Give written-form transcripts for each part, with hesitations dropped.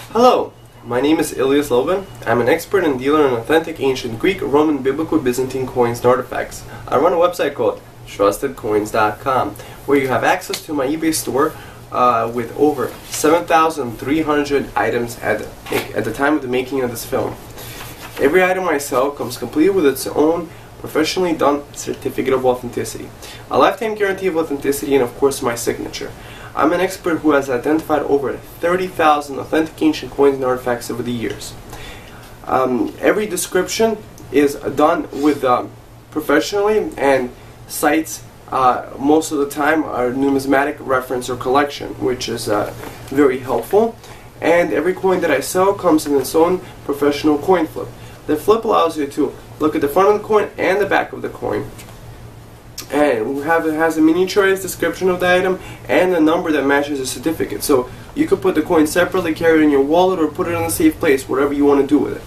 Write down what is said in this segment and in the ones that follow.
Hello, my name is Ilyas Lobin. I'm an expert and dealer in authentic ancient Greek, Roman, Biblical, Byzantine coins and artifacts. I run a website called trustedcoins.com where you have access to my eBay store with over 7,300 items at the time of the making of this film. Every item I sell comes complete with its own professionally done certificate of authenticity, a lifetime guarantee of authenticity, and of course my signature. I'm an expert who has identified over 30,000 authentic ancient coins and artifacts over the years. Every description is done with professionally, and cites most of the time our numismatic reference or collection, which is very helpful. And every coin that I sell comes in its own professional coin flip. The flip allows you to look at the front of the coin and the back of the coin, and it has a miniaturized description of the item and a number that matches the certificate. So you could put the coin separately, carry it in your wallet, or put it in a safe place, whatever you want to do with it.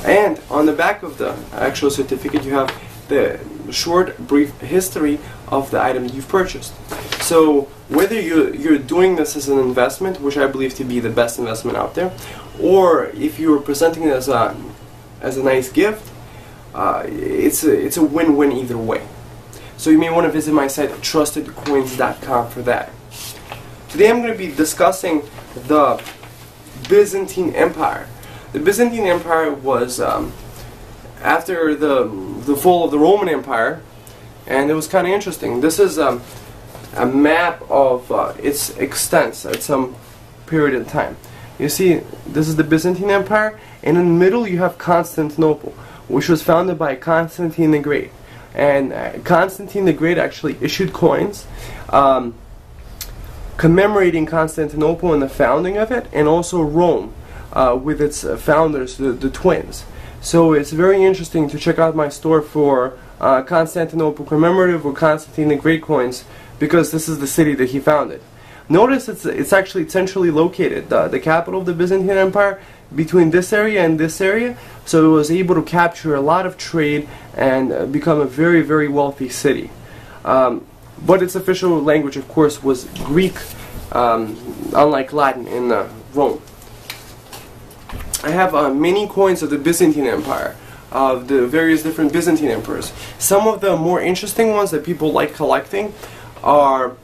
And on the back of the actual certificate you have the short, brief history of the item you've purchased. So whether you're doing this as an investment, which I believe to be the best investment out there, or if you're presenting it as a nice gift, it's a win-win either way. So you may want to visit my site trustedcoins.com for that. Today I'm going to be discussing the Byzantine Empire. The Byzantine Empire was after the fall of the Roman Empire, and it was kind of interesting. This is a map of its extents at some period of time. You see, this is the Byzantine Empire, and in the middle you have Constantinople, which was founded by Constantine the Great. And Constantine the Great actually issued coins commemorating Constantinople and the founding of it, and also Rome with its founders, the twins. So it's very interesting to check out my store for Constantinople commemorative or Constantine the Great coins, because this is the city that he founded. Notice it's actually centrally located, the capital of the Byzantine Empire, between this area and this area, so it was able to capture a lot of trade and become a very, very wealthy city. But its official language, of course, was Greek, unlike Latin in Rome. I have many coins of the Byzantine Empire, of the various different Byzantine emperors. Some of the more interesting ones that people like collecting are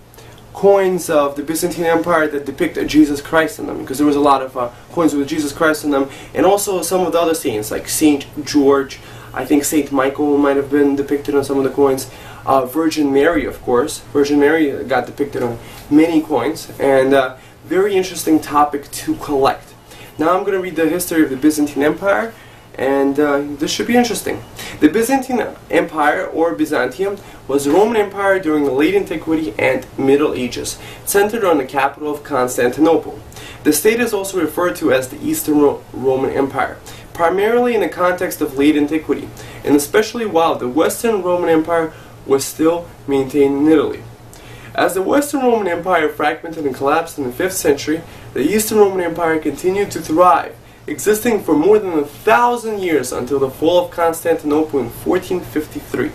coins of the Byzantine Empire that depict Jesus Christ in them, because there was a lot of coins with Jesus Christ in them, and also some of the other saints like Saint George. I think Saint Michael might have been depicted on some of the coins. Virgin Mary, of course. Virgin Mary got depicted on many coins, and very interesting topic to collect. Now I'm going to read the history of the Byzantine Empire, and this should be interesting. The Byzantine Empire, or Byzantium, was a Roman Empire during the late Antiquity and Middle Ages, centered on the capital of Constantinople. The state is also referred to as the Eastern Roman Empire, primarily in the context of late Antiquity, and especially while the Western Roman Empire was still maintained in Italy. As the Western Roman Empire fragmented and collapsed in the 5th century, the Eastern Roman Empire continued to thrive, existing for more than 1,000 years until the fall of Constantinople in 1453.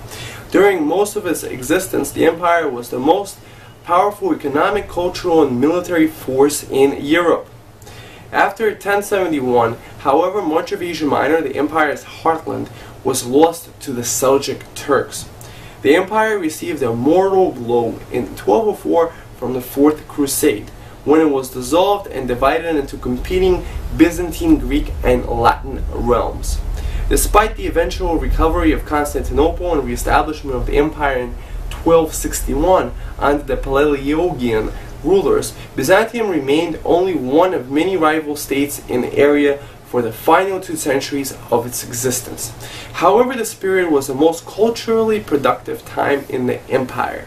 During most of its existence, the empire was the most powerful economic, cultural, and military force in Europe. After 1071, however, much of Asia Minor, the empire's heartland, was lost to the Seljuk Turks. The empire received a mortal blow in 1204 from the Fourth Crusade, when it was dissolved and divided into competing Byzantine, Greek, and Latin realms. Despite the eventual recovery of Constantinople and reestablishment of the empire in 1261 under the Palaeologian rulers, Byzantium remained only one of many rival states in the area for the final 2 centuries of its existence. However, this period was the most culturally productive time in the empire.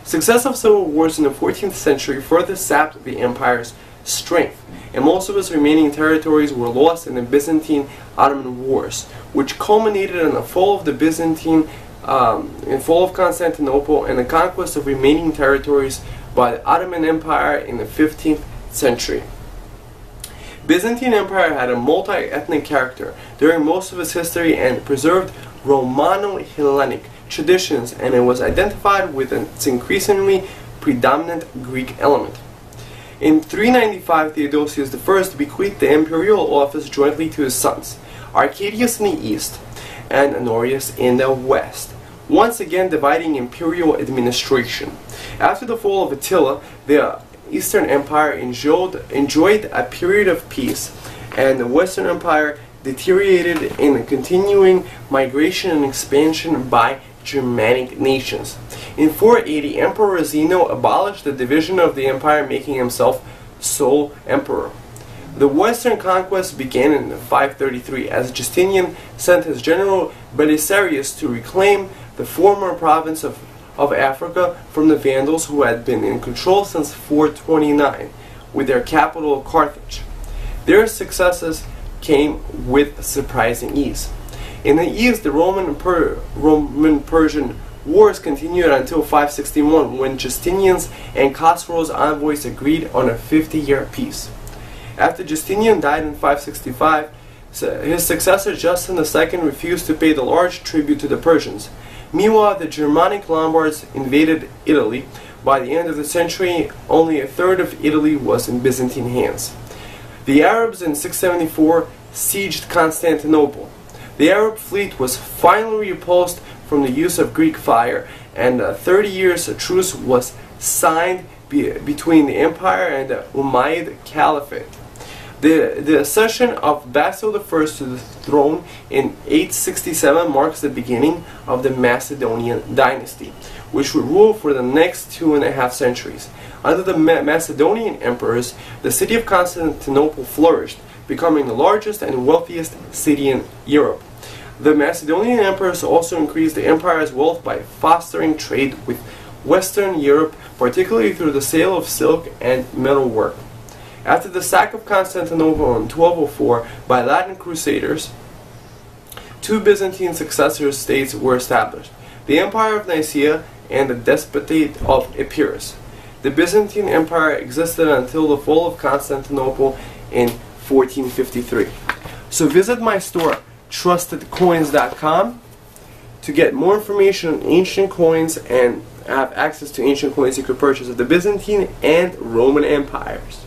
Successive civil wars in the 14th century further sapped the empire's strength, and most of its remaining territories were lost in the Byzantine-Ottoman Wars, which culminated in the fall of the Byzantine, fall of Constantinople, and the conquest of remaining territories by the Ottoman Empire in the 15th century. Byzantine Empire had a multi-ethnic character during most of its history and preserved Romano-Hellenic traditions, and it was identified with its increasingly predominant Greek element. In 395, Theodosius I bequeathed the imperial office jointly to his sons, Arcadius in the east and Honorius in the west, once again dividing imperial administration. After the fall of Attila, the Eastern Empire enjoyed a period of peace, and the Western Empire deteriorated in a continuing migration and expansion by Germanic nations. In 480, Emperor Zeno abolished the division of the empire, making himself sole emperor. The Western conquest began in 533 as Justinian sent his general Belisarius to reclaim the former province of Africa from the Vandals, who had been in control since 429, with their capital Carthage. Their successes came with surprising ease. In the east, the Roman-Persian wars continued until 561, when Justinian's and Khosrow's envoys agreed on a 50-year peace. After Justinian died in 565, his successor Justin II refused to pay the large tribute to the Persians. Meanwhile, the Germanic Lombards invaded Italy. By the end of the century, only a third of Italy was in Byzantine hands. The Arabs in 674 sieged Constantinople. The Arab fleet was finally repulsed from the use of Greek fire, and 30 years a truce was signed between the empire and the Umayyad Caliphate. The accession of Basil I to the throne in 867 marks the beginning of the Macedonian dynasty, which would rule for the next 2.5 centuries. Under the Macedonian emperors, the city of Constantinople flourished, becoming the largest and wealthiest city in Europe. The Macedonian emperors also increased the empire's wealth by fostering trade with Western Europe, particularly through the sale of silk and metalwork. After the sack of Constantinople in 1204 by Latin crusaders, two Byzantine successor states were established, the Empire of Nicaea and the Despotate of Epirus. The Byzantine Empire existed until the fall of Constantinople in 1453. So visit my store, trustedcoins.com, to get more information on ancient coins and have access to ancient coins you could purchase of the Byzantine and Roman empires.